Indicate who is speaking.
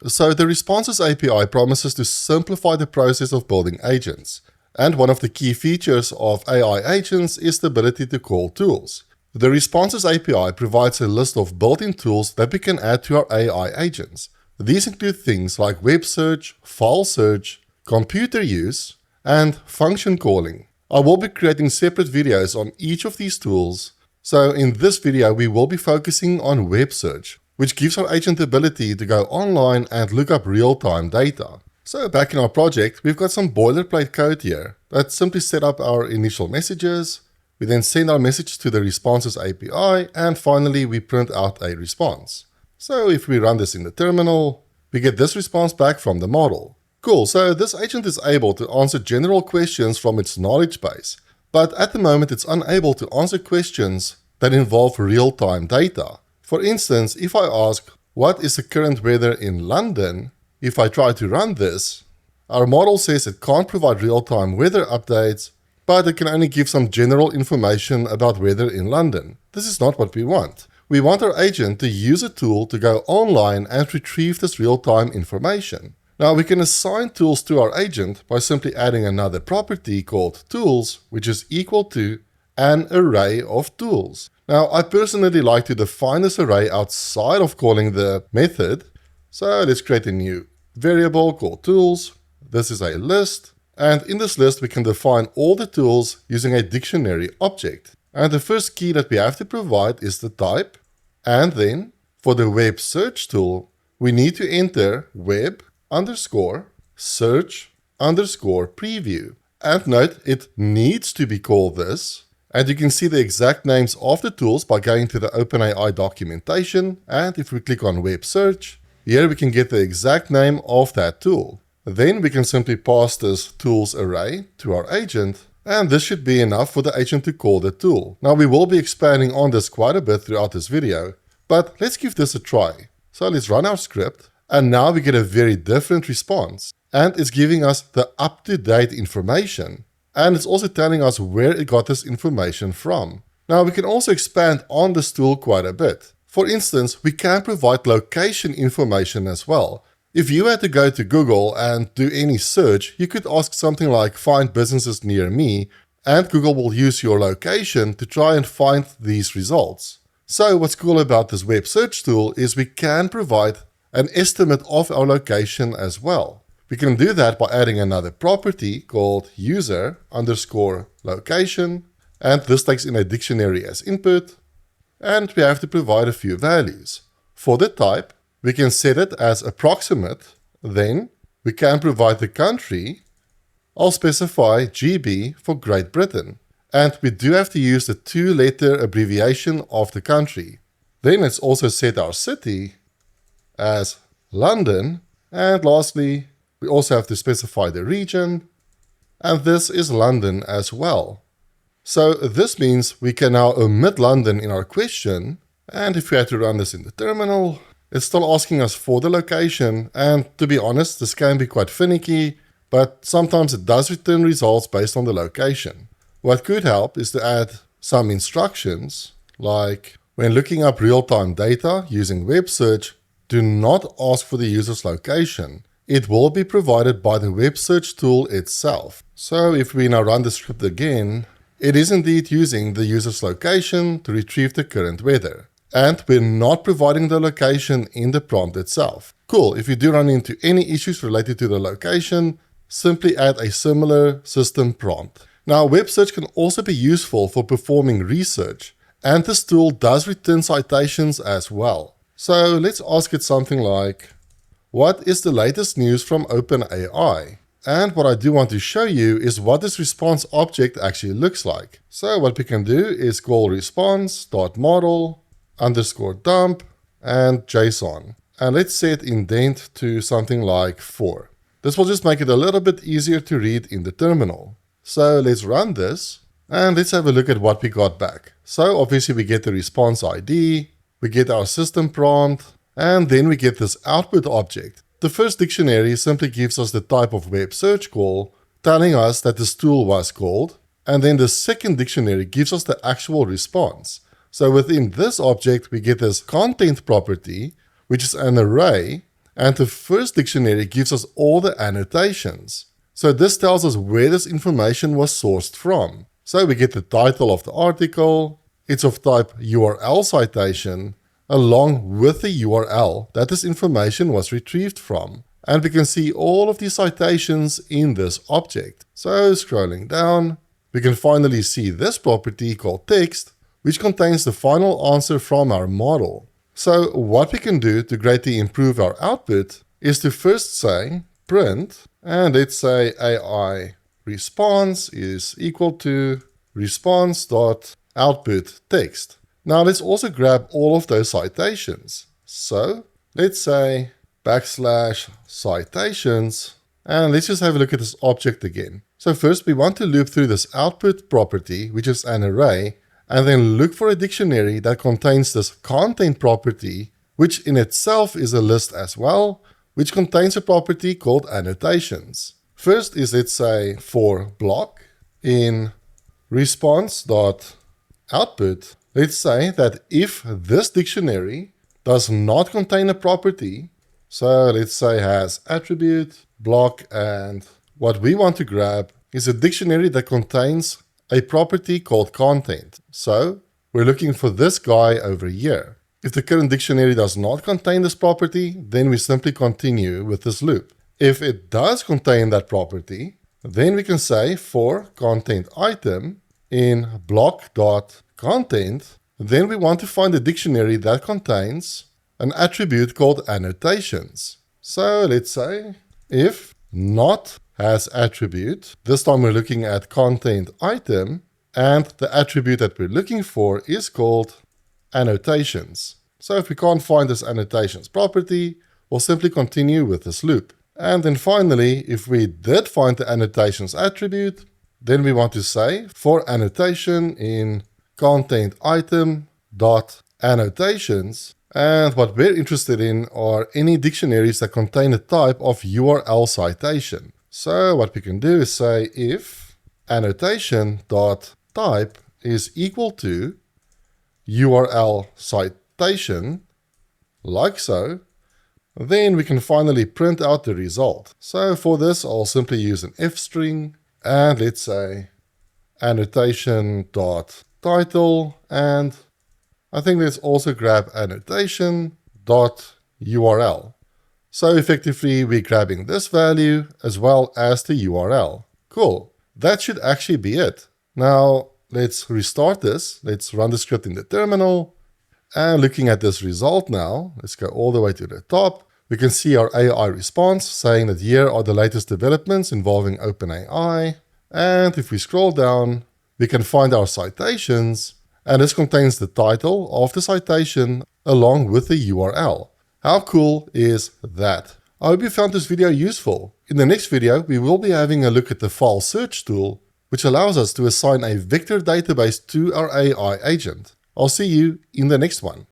Speaker 1: So the Responses API promises to simplify the process of building agents. And one of the key features of AI agents is the ability to call tools. The Responses API provides a list of built-in tools that we can add to our AI agents. These include things like web search, file search, computer use, and function calling. I will be creating separate videos on each of these tools. So in this video, we will be focusing on web search, which gives our agent the ability to go online and look up real-time data. So back in our project, we've got some boilerplate code here that simply set up our initial messages. We then send our message to the Responses API, and finally we print out a response. So if we run this in the terminal, we get this response back from the model. Cool, so this agent is able to answer general questions from its knowledge base, but at the moment it's unable to answer questions that involve real-time data. For instance, if I ask, what is the current weather in London? If I try to run this, our model says it can't provide real-time weather updates, but it can only give some general information about weather in London. This is not what we want. We want our agent to use a tool to go online and retrieve this real-time information. Now we can assign tools to our agent by simply adding another property called tools, which is equal to an array of tools. Now I personally like to define this array outside of calling the method. So let's create a new variable called tools. This is a list. And in this list, we can define all the tools using a dictionary object. And the first key that we have to provide is the type. And then for the web search tool, we need to enter web underscore search underscore preview. And note, it needs to be called this. And you can see the exact names of the tools by going to the OpenAI documentation. And if we click on web search, here we can get the exact name of that tool. Then we can simply pass this tools array to our agent, and this should be enough for the agent to call the tool. Now we will be expanding on this quite a bit throughout this video, but let's give this a try. So let's run our script, and now we get a very different response. And it's giving us the up-to-date information. And it's also telling us where it got this information from. Now we can also expand on this tool quite a bit. For instance, we can provide location information as well. If you had to go to Google and do any search, you could ask something like find businesses near me, and Google will use your location to try and find these results. So what's cool about this web search tool is we can provide an estimate of our location as well. We can do that by adding another property called user underscore location, and this takes in a dictionary as input, and we have to provide a few values. For the type, we can set it as approximate, then we can provide the country. I'll specify GB for Great Britain, and we do have to use the 2-letter abbreviation of the country. Then let's also set our city as London, and lastly, we also have to specify the region, and this is London as well. So this means we can now omit London in our question, and if we had to run this in the terminal, it's still asking us for the location, and to be honest, this can be quite finicky, but sometimes it does return results based on the location. What could help is to add some instructions, like when looking up real-time data using web search, do not ask for the user's location. It will be provided by the web search tool itself. So if we now run the script again, it is indeed using the user's location to retrieve the current weather. And we're not providing the location in the prompt itself. Cool, if you do run into any issues related to the location, simply add a similar system prompt. Now, web search can also be useful for performing research, and this tool does return citations as well. So let's ask it something like, what is the latest news from OpenAI? And what I do want to show you is what this response object actually looks like. So what we can do is call response.model underscore dump and JSON. And let's set indent to something like 4. This will just make it a little bit easier to read in the terminal. So let's run this and let's have a look at what we got back. So obviously we get the response ID, we get our system prompt, and then we get this output object. The first dictionary simply gives us the type of web search call, telling us that this tool was called, and then the second dictionary gives us the actual response. So within this object, we get this content property, which is an array, And the first dictionary gives us all the annotations. So this tells us where this information was sourced from. So we get the title of the article, it's of type URL citation, along with the URL that this information was retrieved from. And we can see all of the citations in this object. So scrolling down, we can finally see this property called text, which contains the final answer from our model. So what we can do to greatly improve our output is to first say print, and let's say AI response is equal to response.output text. Now let's also grab all of those citations. So let's say \citations, and let's just have a look at this object again. So first we want to loop through this output property, which is an array, and then look for a dictionary that contains this content property, which in itself is a list as well, which contains a property called annotations. First is, let's say, for block in response.output, let's say that if this dictionary does not contain a property, so let's say has attribute, block, and what we want to grab is a dictionary that contains a property called content. So we're looking for this guy over here. If the current dictionary does not contain this property, then we simply continue with this loop. If it does contain that property, then we can say for content item in block.content, then we want to find a dictionary that contains an attribute called annotations. So let's say if not has attribute, this time we're looking at content item, and the attribute that we're looking for is called annotations. So if we can't find this annotations property, we'll simply continue with this loop. And then finally, if we did find the annotations attribute, then we want to say for annotation in content item dot annotations. And what we're interested in are any dictionaries that contain a type of URL citation. So what we can do is say if annotation.type is equal to URL citation, like so, then we can finally print out the result. So for this, I'll simply use an F string, and let's say annotation.title, and I think let's also grab annotation.url. So effectively, we're grabbing this value as well as the URL. Cool. That should actually be it. Now, let's restart this. Let's run the script in the terminal. And looking at this result now, let's go all the way to the top. We can see our AI response saying that here are the latest developments involving OpenAI. And if we scroll down, we can find our citations. And this contains the title of the citation along with the URL. How cool is that? I hope you found this video useful. In the next video, we will be having a look at the file search tool, which allows us to assign a vector database to our AI agent. I'll see you in the next one.